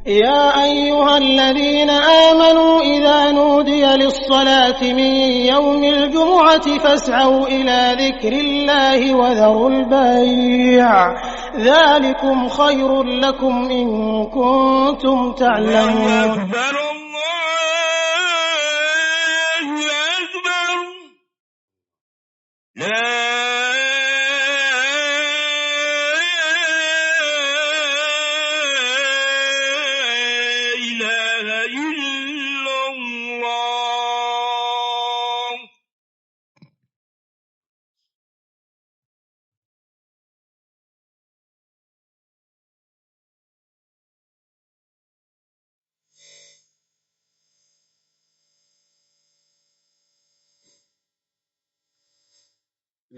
يا أيها الذين آمنوا إذا نودي للصلاة من يوم الجمعة فاسعوا إلى ذكر الله وذروا البيع ذلكم خير لكم إن كنتم تعلمون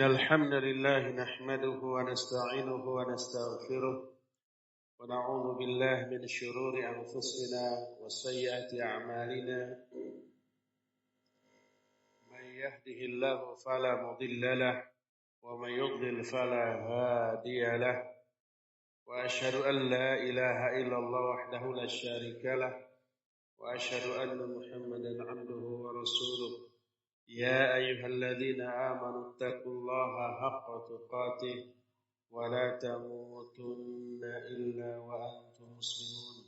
الحمد لله نحمده ونستعينه ونستغفره ونعوذ بالله من شرور أنفسنا وسيئات أعمالنا من يهده الله فلا مضل له ومن يضلل فلا هادي له وأشهد أن لا إله إلا الله وحده لا شريك له وأشهد أن محمدا عبده ورسوله يا أيها الذين آمنوا اتقوا الله حق تقاته ولا تموتن إلا وأنتم مسلمون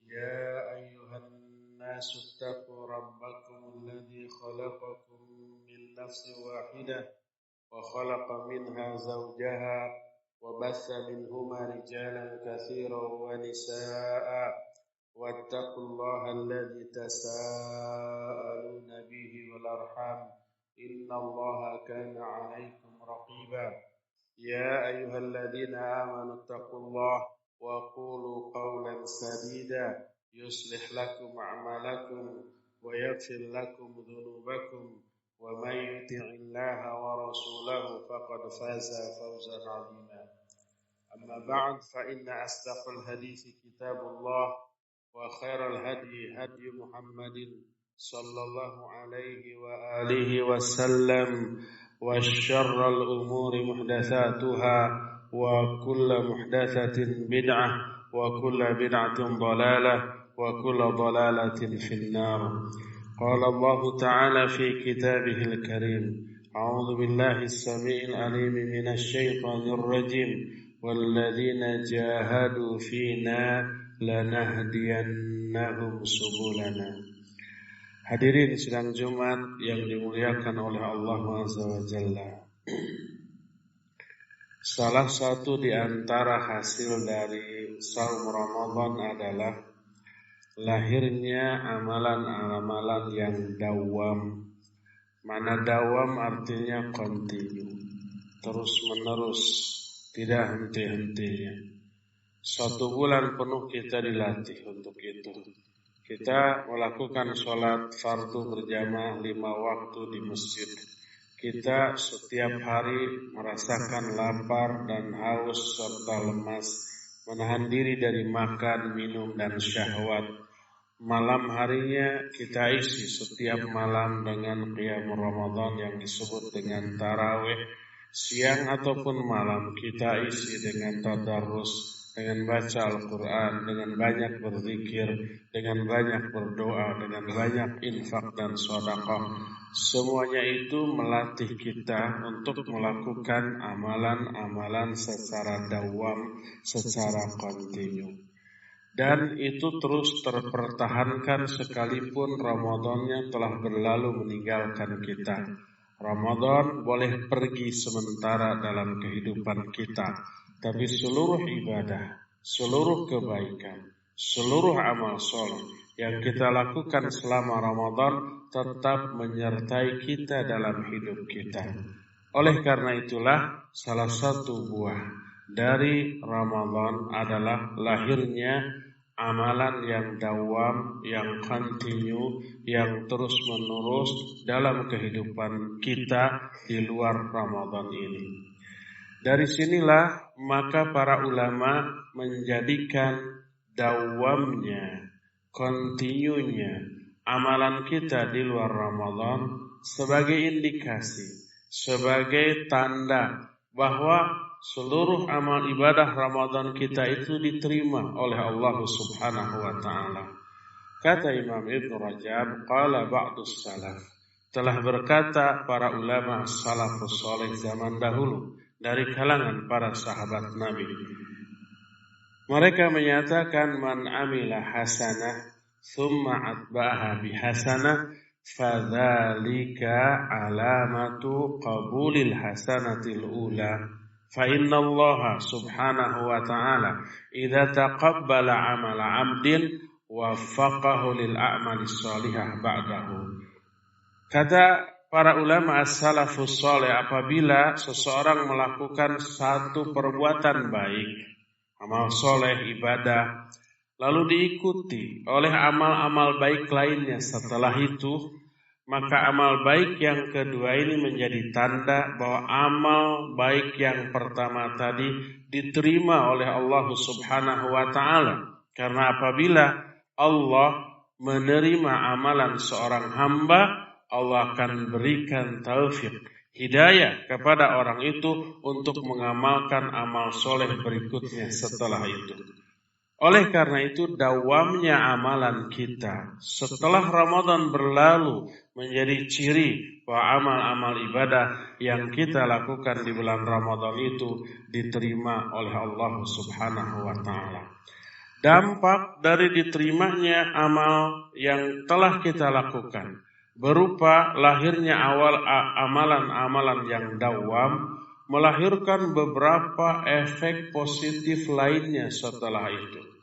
يا أيها الناس اتقوا ربكم الذي خلقكم من نفس واحدة وخلق منها زوجها وبث منهما رجالا كثيرا ونساء واتقوا الله الذي تساءلون به والأرحام إن الله كان عليكم رقيبا يا أيها الذين آمنوا اتقوا الله وقولوا قولا سديدا يصلح لكم أعمالكم ويغفر لكم ذنوبكم ومن يطع الله ورسوله فقد فاز فوزا عظيما أما بعد فإن أصدق الحديث كتاب الله وخير الهدي هدي محمد صلى الله عليه وآله وسلم وشر الأمور محدثاتها وكل محدثة بدعة وكل بدعة ضلالة وكل ضلالة في النار قال الله تعالى في كتابه الكريم أعوذ بالله السميع العليم من الشيطان الرجيم والذين جاهدوا فينا lanahdiyannahum subulana. Hadirin sidang Jumat yang dimuliakan oleh Allah Azza wa Jalla. Salah satu di antara hasil dari saum Ramadan adalah lahirnya amalan-amalan yang dawam. Mana dawam artinya kontinu, terus menerus, tidak henti-hentinya. 1 bulan penuh kita dilatih untuk itu. Kita melakukan sholat fardu berjamaah 5 waktu di masjid. Kita setiap hari merasakan lapar dan haus serta lemas, menahan diri dari makan, minum, dan syahwat. Malam harinya kita isi setiap malam dengan qiyam Ramadan yang disebut dengan tarawih. Siang ataupun malam kita isi dengan tadarrus, dengan baca Al-Quran, dengan banyak berzikir, dengan banyak berdoa, dengan banyak infak dan sedekah. Semuanya itu melatih kita untuk melakukan amalan-amalan secara dawam, secara kontinu. Dan itu terus terpertahankan sekalipun Ramadannya telah berlalu meninggalkan kita. Ramadan boleh pergi sementara dalam kehidupan kita, tapi seluruh ibadah, seluruh kebaikan, seluruh amal soleh yang kita lakukan selama Ramadan tetap menyertai kita dalam hidup kita. Oleh karena itulah salah satu buah dari Ramadan adalah lahirnya amalan yang dawam, yang kontinu, yang terus menerus dalam kehidupan kita di luar Ramadan ini. Dari sinilah maka para ulama menjadikan dawamnya, kontinunya amalan kita di luar Ramadan sebagai indikasi, sebagai tanda bahwa seluruh amal ibadah Ramadan kita itu diterima oleh Allah Subhanahu wa taala. Kata Imam Ibn Rajab, qala ba'dus salaf, telah berkata para ulama salafus saleh zaman dahulu dari kalangan para sahabat Nabi. Mereka menyatakan man amila hasanah thumma atba'aha bihasanah fadzalika alamatu qabulil hasanatil ula. Fa inna Allah subhanahu wa ta'ala idza taqabbala amala 'abdin waffaqahu lil a'mali shalihah ba'dahu. Kata para ulama as-salafus saleh, apabila seseorang melakukan satu perbuatan baik, amal soleh, ibadah, lalu diikuti oleh amal-amal baik lainnya setelah itu, maka amal baik yang kedua ini menjadi tanda bahwa amal baik yang pertama tadi diterima oleh Allah Subhanahu wa ta'ala. Karena apabila Allah menerima amalan seorang hamba, Allah akan berikan taufik, hidayah kepada orang itu untuk mengamalkan amal soleh berikutnya setelah itu. Oleh karena itu, dawamnya amalan kita setelah Ramadan berlalu menjadi ciri bahwa amal-amal ibadah yang kita lakukan di bulan Ramadan itu diterima oleh Allah Subhanahu wa ta'ala. Dampak dari diterimanya amal yang telah kita lakukan berupa lahirnya awal amalan-amalan yang dawam, melahirkan beberapa efek positif lainnya setelah itu.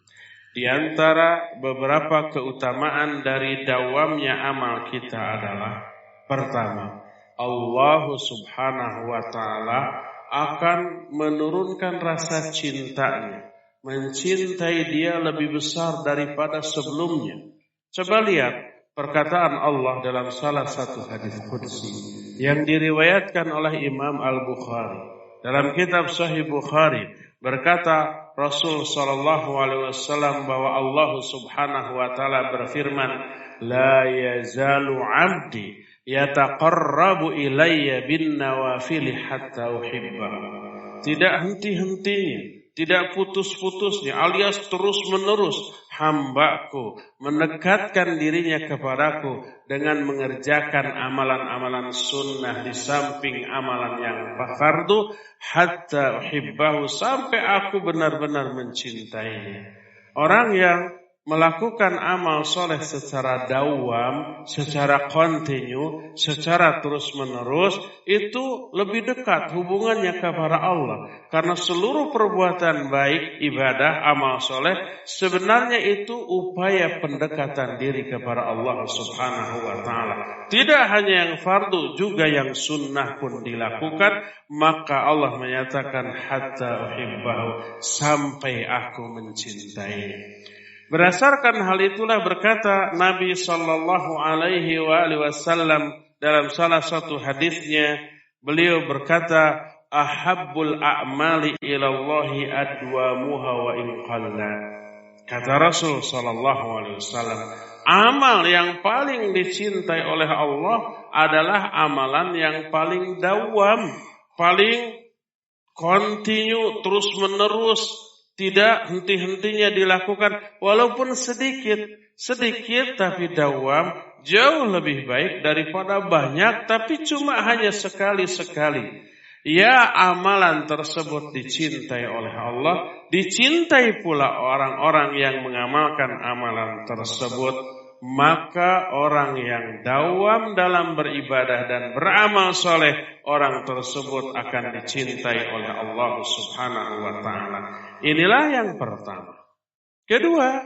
Di antara beberapa keutamaan dari dawamnya amal kita adalah, pertama, Allah Subhanahu wa ta'ala akan menurunkan rasa cintanya, mencintai dia lebih besar daripada sebelumnya. Coba lihat perkataan Allah dalam salah satu hadis qudsi yang diriwayatkan oleh Imam Al-Bukhari. Dalam kitab Sahih Bukhari berkata Rasul sallallahu alaihi wasallam bahwa Allah Subhanahu wa taala berfirman, la yazalu 'abdi yataqarrabu ilayya bin nawafil hatta uhibbahu. Tidak henti-hentinya, tidak putus-putusnya, alias terus-menerus hambaku mendekatkan dirinya kepadaku dengan mengerjakan amalan-amalan sunnah di samping amalan yang fardu, hatta uhibbahu, sampai aku benar-benar mencintainya. Orang yang melakukan amal soleh secara dawam, secara kontinu, secara terus-menerus, itu lebih dekat hubungannya kepada Allah. Karena seluruh perbuatan baik, ibadah, amal soleh, sebenarnya itu upaya pendekatan diri kepada Allah Subhanahu wa ta'ala. Tidak hanya yang fardu, juga yang sunnah pun dilakukan, maka Allah menyatakan hatta uhibbahu, sampai aku mencintainya. Berdasarkan hal itulah berkata Nabi sallallahu alaihi wasallam dalam salah satu hadisnya, beliau berkata, ahabbul a'mali ilallahi adwamuha wa in qalla. Kata Rasul sallallahu alaihi wasallam, amal yang paling dicintai oleh Allah adalah amalan yang paling dawam, paling kontinu, terus menerus, tidak henti-hentinya dilakukan, walaupun sedikit tapi dawam, jauh lebih baik daripada banyak tapi cuma hanya sekali-sekali. Ya, amalan tersebut dicintai oleh Allah, dicintai pula orang-orang yang mengamalkan amalan tersebut. Maka orang yang dawam dalam beribadah dan beramal soleh, orang tersebut akan dicintai oleh Allah Subhanahu wa ta'ala. Inilah yang pertama. Kedua,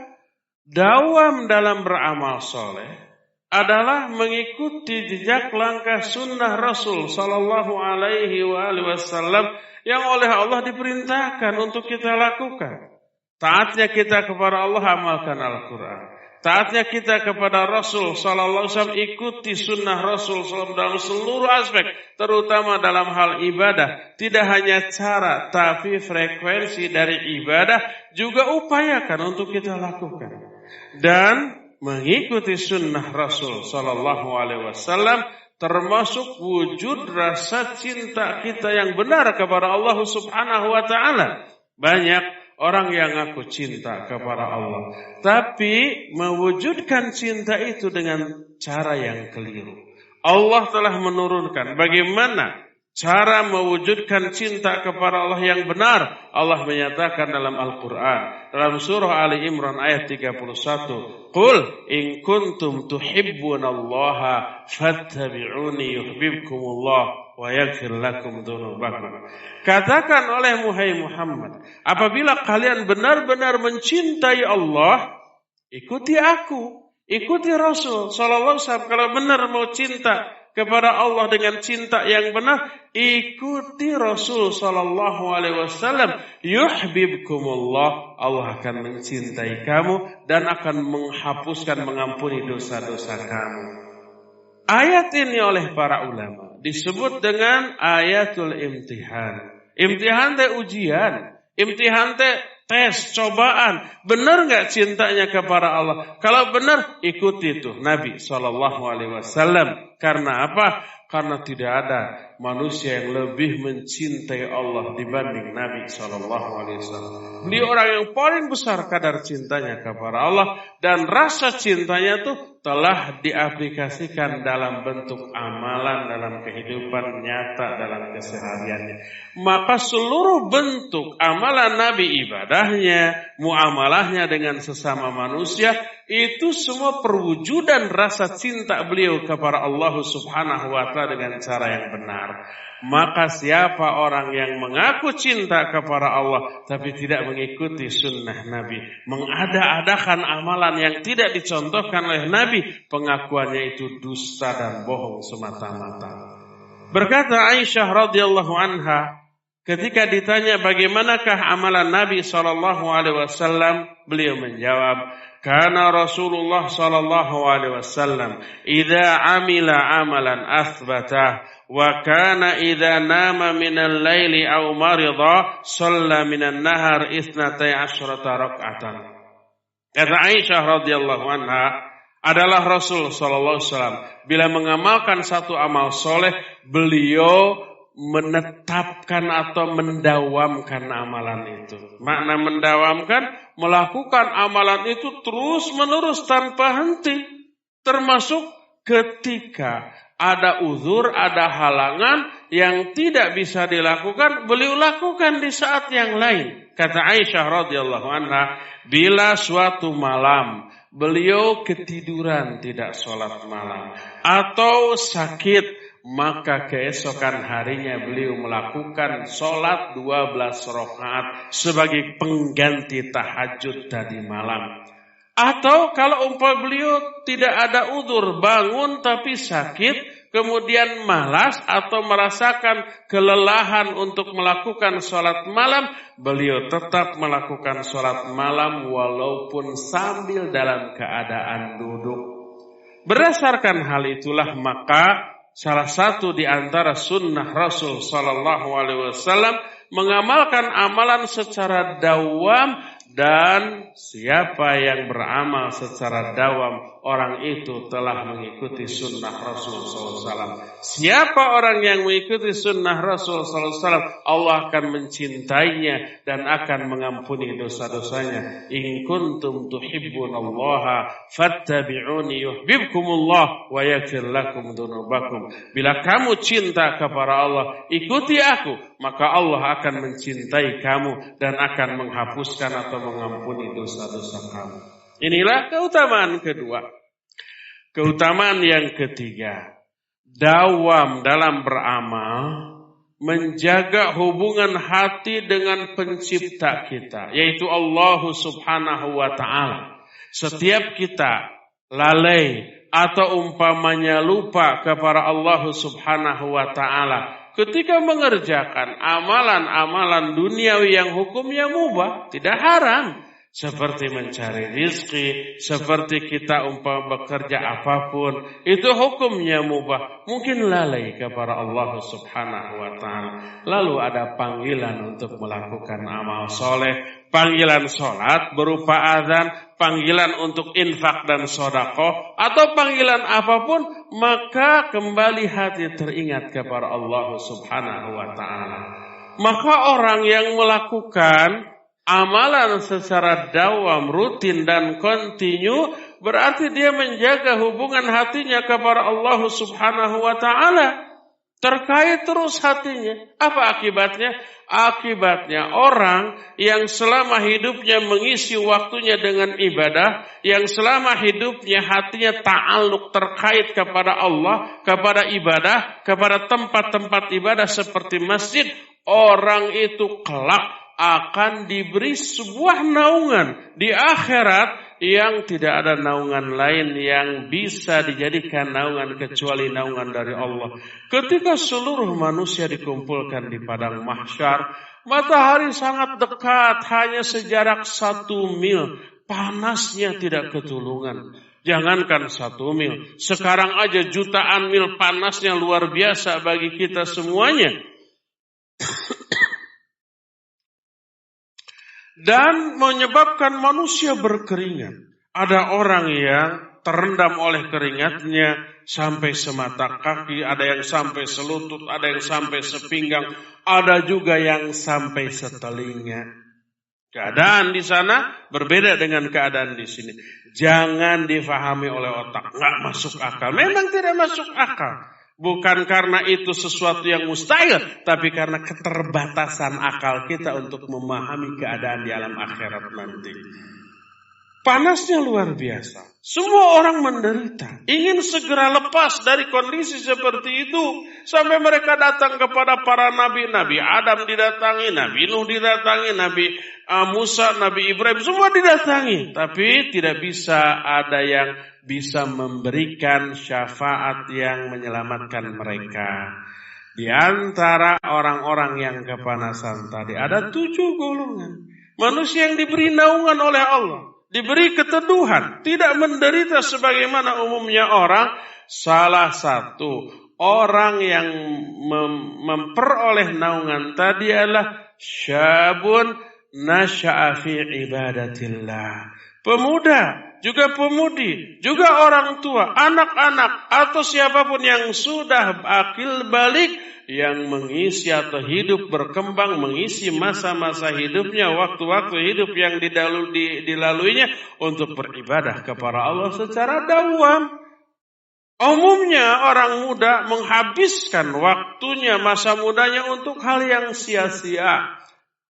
dawam dalam beramal soleh adalah mengikuti jejak langkah sunnah Rasul sallallahu alaihi wasallam yang oleh Allah diperintahkan untuk kita lakukan. Taatnya kita kepada Allah, amalkan Al-Quran. Taatnya kita kepada Rasul sallallahu alaihi wasallam, ikuti sunnah Rasul sallallahu dalam seluruh aspek, terutama dalam hal ibadah. Tidak hanya cara, tapi frekuensi dari ibadah juga upayakan untuk kita lakukan. Dan mengikuti sunnah Rasul sallallahu alaihi wasallam termasuk wujud rasa cinta kita yang benar kepada Allah Subhanahu wa taala. Banyak orang yang ngaku cinta kepada Allah, tapi mewujudkan cinta itu dengan cara yang keliru. Allah telah menurunkan bagaimana cara mewujudkan cinta kepada Allah yang benar. Allah menyatakan dalam Al-Quran, dalam surah Ali Imran ayat 31, Qul in kuntum tuhibbunallaha fattabi'uni yuhibbukumullah wa yaghfir lakum dzunubakum. Katakan oleh Muhammad, apabila kalian benar-benar mencintai Allah, ikuti aku, ikuti Rasul sallallahu alaihi wasallam. Kalau benar mau cinta kepada Allah dengan cinta yang benar, ikuti Rasul sallallahu alaihi wasallam. Yuhibbukumullah, Allah akan mencintai kamu dan akan menghapuskan, mengampuni dosa-dosa kamu. Ayat ini oleh para ulama disebut dengan ayatul imtihan. Imtihan teh ujian, imtihan teh tes, cobaan. Benar enggak cintanya kepada Allah? Kalau benar, ikuti itu Nabi sallallahu alaihi wasallam. Karena apa? Karena tidak ada manusia yang lebih mencintai Allah dibanding Nabi sallallahu alaihi wasallam. Beliau orang yang paling besar kadar cintanya kepada Allah, dan rasa cintanya itu telah diaplikasikan dalam bentuk amalan, dalam kehidupan nyata, dalam kesehariannya. Maka seluruh bentuk amalan Nabi, ibadahnya, muamalahnya dengan sesama manusia, itu semua perwujudan rasa cinta beliau kepada Allah Subhanahu wa ta'ala dengan cara yang benar. Maka siapa orang yang mengaku cinta kepada Allah tapi tidak mengikuti sunnah Nabi, mengada-adakan amalan yang tidak dicontohkan oleh Nabi, pengakuannya itu dusta dan bohong semata-mata. Berkata Aisyah radhiyallahu anha, ketika ditanya bagaimanakah amalan Nabi sallallahu alaihi wasallam, beliau menjawab, kana Rasulullah sallallahu alaihi wasallam idza amila amalan athbatah wa kana idza nama minal laili aw marida shalla minan nahar 12 rak'atan. Kata Aisyah radhiyallahu anha, adalah Rasul sallallahu alaihi wasallam bila mengamalkan satu amal soleh, beliau menetapkan atau mendawamkan amalan itu. Makna mendawamkan, melakukan amalan itu terus menerus tanpa henti. Termasuk ketika ada uzur, ada halangan yang tidak bisa dilakukan, beliau lakukan di saat yang lain. Kata Aisyah radhiyallahu anha, bila suatu malam beliau ketiduran tidak sholat malam atau sakit, maka keesokan harinya beliau melakukan sholat 12 rakaat sebagai pengganti tahajud tadi malam. Atau kalau umpama beliau tidak ada uzur, bangun tapi sakit, kemudian malas atau merasakan kelelahan untuk melakukan sholat malam, beliau tetap melakukan sholat malam walaupun sambil dalam keadaan duduk. Berdasarkan hal itulah maka salah satu di antara sunnah Rasul sallallahu alaihi wasallam mengamalkan amalan secara dawam, dan siapa yang beramal secara dawam, orang itu telah mengikuti sunnah Rasul sallallahu alaihi wasallam. Siapa orang yang mengikuti sunnah Rasul sallallahu alaihi wasallam, Allah akan mencintainya dan akan mengampuni dosa-dosanya. In kuntum tuhibbunallaha fattabi'uni yuhibbukumullah wa yaghfir lakum dzunubakum. Bila kamu cinta kepada Allah, ikuti aku, maka Allah akan mencintai kamu dan akan menghapuskan atau mengampuni dosa-dosa kamu. Inilah keutamaan kedua. Keutamaan yang ketiga, dawam dalam beramal, menjaga hubungan hati dengan pencipta kita, yaitu Allah Subhanahu wa ta'ala. Setiap kita lalai atau umpamanya lupa kepada Allah Subhanahu wa ta'ala ketika mengerjakan amalan-amalan duniawi yang hukumnya mubah, tidak haram, seperti mencari rizki, seperti kita umpama bekerja apapun, itu hukumnya mubah, mungkin lalai kepada Allah Subhanahu wa ta'ala. Lalu ada panggilan untuk melakukan amal soleh, panggilan sholat berupa azan, panggilan untuk infak dan sedekah atau panggilan apapun, maka kembali hati teringat kepada Allah Subhanahu wa taala. Maka orang yang melakukan amalan secara dawam, rutin dan kontinu, berarti dia menjaga hubungan hatinya kepada Allah Subhanahu wa taala. Terkait terus hatinya. Apa akibatnya? Akibatnya orang yang selama hidupnya mengisi waktunya dengan ibadah, yang selama hidupnya hatinya ta'alluq terkait kepada Allah, kepada ibadah, kepada tempat-tempat ibadah seperti masjid, orang itu kelak akan diberi sebuah naungan di akhirat yang tidak ada naungan lain yang bisa dijadikan naungan kecuali naungan dari Allah. Ketika seluruh manusia dikumpulkan di padang mahsyar, matahari sangat dekat, hanya sejarak 1 mil. Panasnya tidak ketulungan. Jangankan 1 mil, sekarang aja jutaan mil panasnya luar biasa bagi kita semuanya. Dan menyebabkan manusia berkeringat. Ada orang yang terendam oleh keringatnya sampai semata kaki, ada yang sampai selutut, ada yang sampai sepinggang, ada juga yang sampai setelinga. Keadaan di sana berbeda dengan keadaan di sini. Jangan difahami oleh otak, nggak masuk akal. Memang tidak masuk akal. Bukan karena itu sesuatu yang mustahil, tapi karena keterbatasan akal kita untuk memahami keadaan di alam akhirat nanti. Panasnya luar biasa. Semua orang menderita, ingin segera lepas dari kondisi seperti itu. Sampai mereka datang kepada para nabi. Nabi Adam didatangi, Nabi Nuh didatangi, Nabi Musa, Nabi Ibrahim, semua didatangi. Tapi tidak bisa ada yang bisa memberikan syafaat yang menyelamatkan mereka. Di antara orang-orang yang kepanasan tadi ada 7 golongan. Manusia yang diberi naungan oleh Allah, diberi keteduhan, tidak menderita sebagaimana umumnya orang. Salah satu orang yang memperoleh naungan tadi adalah syabun nasya'a fi ibadatillah. Pemuda, juga pemudi, juga orang tua, anak-anak, atau siapapun yang sudah akil balik, yang mengisi atau hidup berkembang, mengisi masa-masa hidupnya, waktu-waktu hidup yang dilaluinya untuk beribadah kepada Allah secara dawam. Umumnya orang muda menghabiskan waktunya, masa mudanya untuk hal yang sia-sia,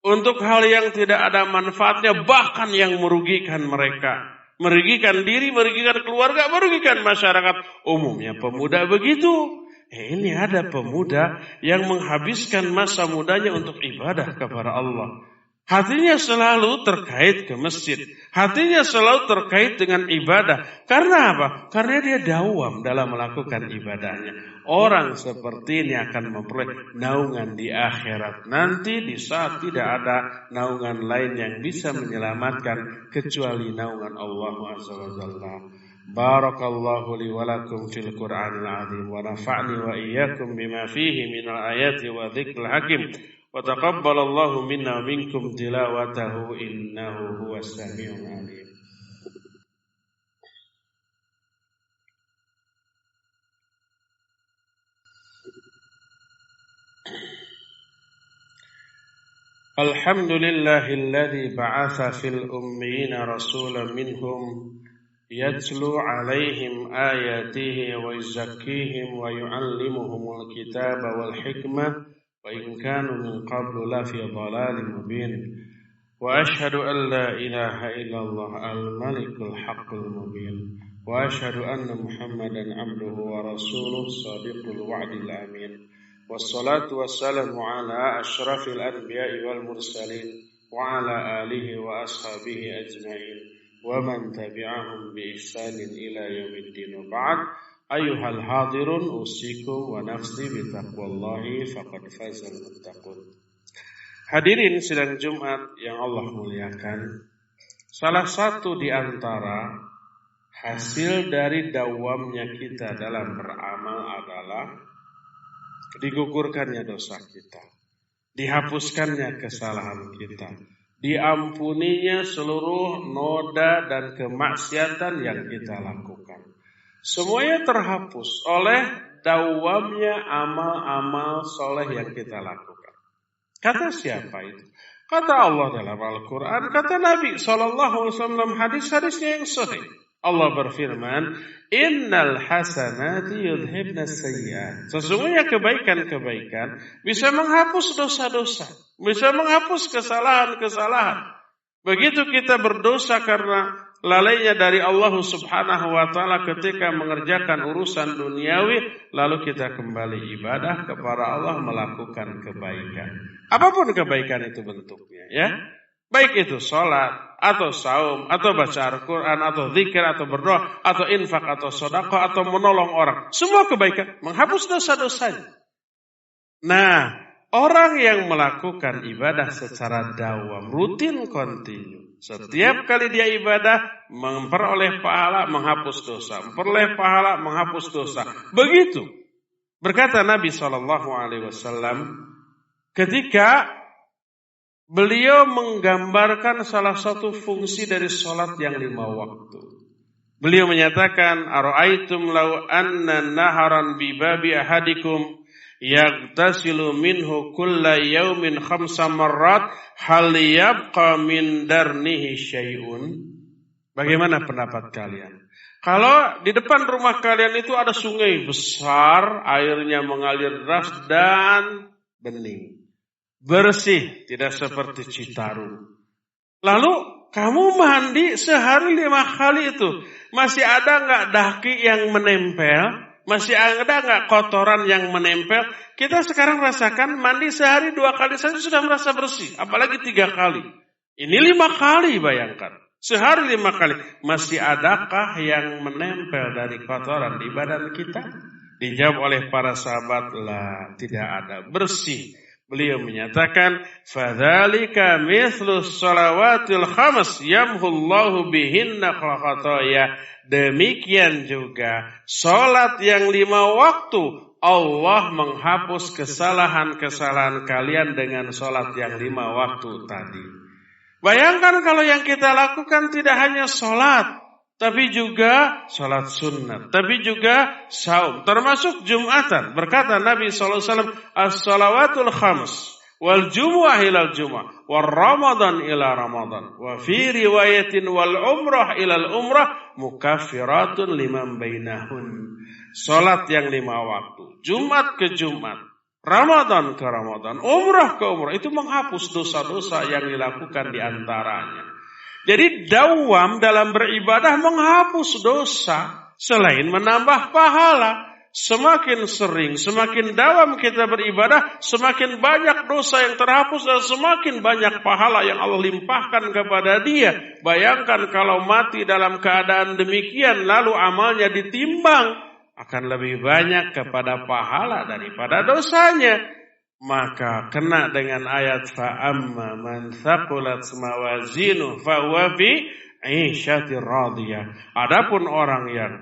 untuk hal yang tidak ada manfaatnya, bahkan yang merugikan mereka. Merugikan diri, merugikan keluarga, merugikan masyarakat. Umumnya pemuda begitu. Ini ada pemuda yang menghabiskan masa mudanya untuk ibadah kepada Allah. Hatinya selalu terkait ke masjid. Hatinya selalu terkait dengan ibadah. Karena apa? Karena dia dawam dalam melakukan ibadahnya. Orang seperti ini akan memperoleh naungan di akhirat nanti, di saat tidak ada naungan lain yang bisa menyelamatkan kecuali naungan Allah Azza wa Jalla. Barakallahu li wa lakum fil Qur'anil azim wa nafa'ni wa iyyakum bima fihi minal ayati wa dzikril hakim. Wa taqabbalallahu minna wa minkum tilawatahu innahu huwas samiul alim. Alhamdulillahilladzi ba'atsa fil ummiyina rasulan minhum yatlu 'alaihim ayatihi wa yuzakkihim wa yu'allimuhumul kitaba wal hikmah wa in kanu min qablu lafi dhalalin mubin. Wa ashhadu an la ilaha illallah al-malikul haqqul mubin. Wa ashhadu anna Muhammadan 'abduhu wa rasuluhu shadiqul wa'dil amin. Wassalatu wassalamu ala asyrafil anbiya'i wal mursalin wa ala alihi wa ashabihi ajma'in wa man tabi'ahum bi ihsanin ila yaumiddin. Wa ba'd. Ayyuhal hadirun usikum wa nafsi bi taqwallahi faqad fazal muttaqun. Hadirin sidang Jumat yang Allah muliakan, salah satu di antara hasil dari dawamnya kita dalam beramal adalah digugurkannya dosa kita, dihapuskannya kesalahan kita, diampuninya seluruh noda dan kemaksiatan yang kita lakukan. Semuanya terhapus oleh dawamnya amal-amal soleh yang kita lakukan. Kata siapa itu? Kata Allah dalam Al-Quran, kata Nabi SAW hadis-hadisnya yang sahih. Allah berfirman, Innal hasanati yudhibna sayyi'at. Sesungguhnya kebaikan-kebaikan bisa menghapus dosa-dosa, bisa menghapus kesalahan-kesalahan. Begitu kita berdosa karena lalainya dari Allah Subhanahu wa taala ketika mengerjakan urusan duniawi, lalu kita kembali ibadah kepada Allah melakukan kebaikan. Apapun kebaikan itu bentuknya, ya. Baik itu sholat, atau saum, atau baca Al-Quran, atau zikir, atau berdoa, atau infak, atau sedekah, atau menolong orang. Semua kebaikan menghapus dosa-dosanya. Nah, orang yang melakukan ibadah secara dawam, rutin, kontinu, setiap kali dia ibadah, memperoleh pahala, menghapus dosa. Memperoleh pahala, menghapus dosa. Begitu. Berkata Nabi SAW, ketika beliau menggambarkan salah satu fungsi dari sholat yang 5 waktu. Beliau menyatakan, Ara'aitum law anna naharan bibabi ahadikum yaghtasilu minhu kulla yawmin 5 marrat hal yabqa min darnihi syai'un. Bagaimana pendapat kalian? Kalau di depan rumah kalian itu ada sungai besar, airnya mengalir deras dan bening, bersih, tidak seperti Citarum. Lalu kamu mandi sehari 5 kali itu, masih ada nggak daki yang menempel? Masih ada nggak kotoran yang menempel? Kita sekarang rasakan mandi sehari 2 kali saja sudah merasa bersih, apalagi 3 kali. Ini 5 kali, bayangkan. Sehari 5 kali. Masih adakah yang menempel dari kotoran di badan kita? Dijawab oleh para sahabat, lah, tidak ada, bersih. Beliau menyatakan, fadzalika mithlus shalawatil khams yamhullahu bihinna khataya. Demikian juga salat yang 5 waktu, Allah menghapus kesalahan-kesalahan kalian dengan salat yang 5 waktu tadi. Bayangkan kalau yang kita lakukan tidak hanya salat, tapi juga salat sunnah, tapi juga saum, termasuk Jumatan. Berkata Nabi SAW, as-salawatul khams, wal jumu'ah ilal jumu'ah, wal ramadan ila ramadan, wa fi riwayatin wal umrah ilal umrah, mukaffiratun liman bainahun. Salat yang 5 waktu, Jumat ke Jumat, Ramadan ke Ramadan, umrah ke umrah, itu menghapus dosa-dosa yang dilakukan di antaranya. Jadi dawam dalam beribadah menghapus dosa selain menambah pahala. Semakin sering, semakin dawam kita beribadah, semakin banyak dosa yang terhapus dan semakin banyak pahala yang Allah limpahkan kepada dia. Bayangkan kalau mati dalam keadaan demikian lalu amalnya ditimbang, akan lebih banyak kepada pahala daripada dosanya. Maka kena dengan ayat fa'amma man thaqulat mawazinu fahuwa fi 'ishatir radiyah. Adapun orang yang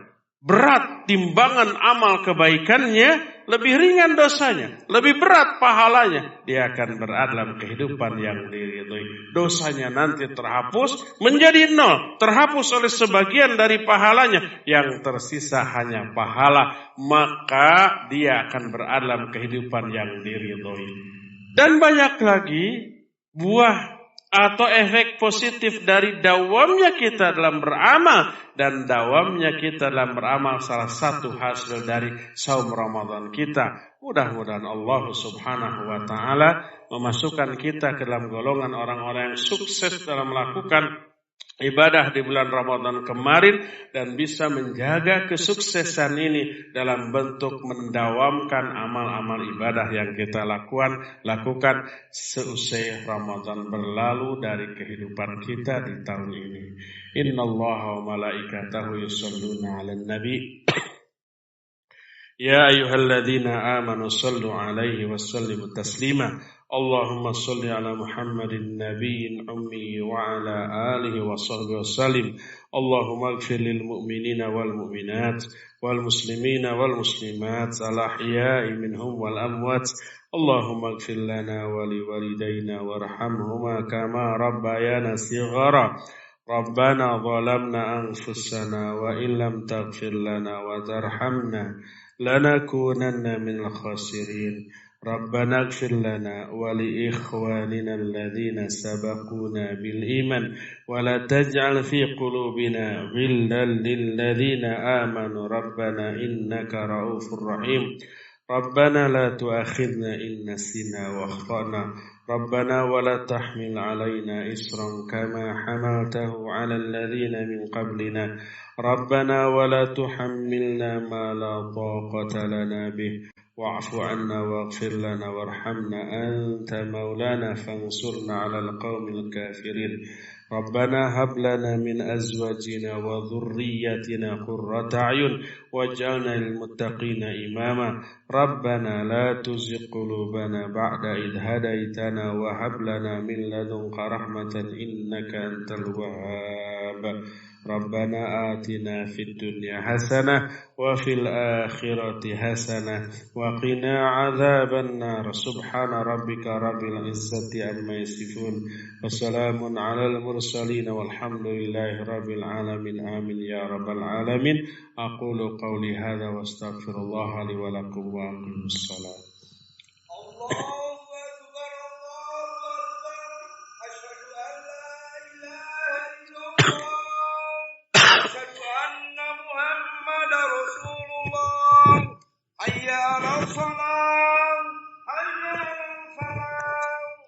berat timbangan amal kebaikannya, lebih ringan dosanya, lebih berat pahalanya, dia akan berada dalam kehidupan yang diridhoi. Dosanya nanti terhapus menjadi 0, terhapus oleh sebagian dari pahalanya, yang tersisa hanya pahala, maka dia akan berada dalam kehidupan yang diridhoi. Dan banyak lagi buah atau efek positif dari dawamnya kita dalam beramal, dan dawamnya kita dalam beramal salah satu hasil dari saum Ramadan kita. Mudah-mudahan Allah Subhanahu wa taala memasukkan kita ke dalam golongan orang-orang yang sukses dalam melakukan ibadah di bulan Ramadan kemarin, dan bisa menjaga kesuksesan ini dalam bentuk mendawamkan amal-amal ibadah yang kita lakukan seusai Ramadan berlalu dari kehidupan kita di tahun ini. Innallaha wa malaikatahu yusholluna 'alan nabi. Ya ayyuhalladzina amanu shallu 'alaihi wa sallimu taslima. اللهم صل على محمد النبي الأمي وعلى آله وصحبه وسلم. اللهم اغفر للمؤمنين والمؤمنات والمسلمين والمسلمات الأحياء منهم والأموات. اللهم اغفر لنا ولوالدينا وارحمهما كما ربيانا صغارا. ربنا ظلمنا أنفسنا وإن لم تغفر لنا وترحمنا لنكونن من الخاسرين. ربنا اغفر لنا ولإخواننا الذين سبقونا بالإيمان ولا تجعل في قلوبنا غلا للذين آمنوا ربنا إنك رؤوف رحيم. ربنا لا تؤاخذنا إن نسينا واخطأنا. ربنا ولا تحمل علينا إصرا كما حملته على الذين من قبلنا. ربنا ولا تحملنا ما لا طاقة لنا به. واعف عنا واغفر لنا وارحمنا أنت مولانا فانصرنا على القوم الكافرين. ربنا هب لنا من أزواجنا وذريتنا قرة أعين واجعلنا للمتقين إماما. ربنا لا تزغ قلوبنا بعد إذ هديتنا وهب لنا من لدنك رحمة إنك أنت الوهاب. ربنا آتنا في الدنيا حسنة وفي الآخرة حسنة وقنا عذاب النار. سبحان ربك رب العزة عما يصفون وسلام على المرسلين والحمد لله رب العالمين. آمين يا رب العالمين. أقول قولي هذا واستغفر الله لي ولكم وأقيم الصلاة.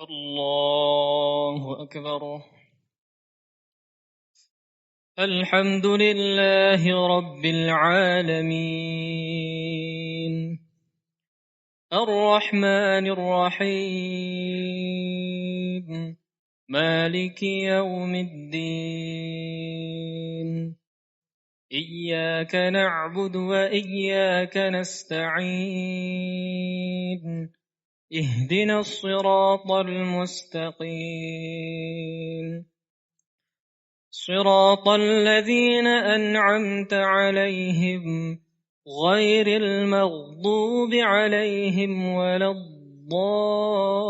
الله أكبر. الحمد لله رب العالمين الرحمن الرحيم مالك يوم الدين إياك نعبد وإياك نستعين اهدنا الصراط المستقيم صراط الذين أنعمت عليهم غير المغضوب عليهم ولا الضالين.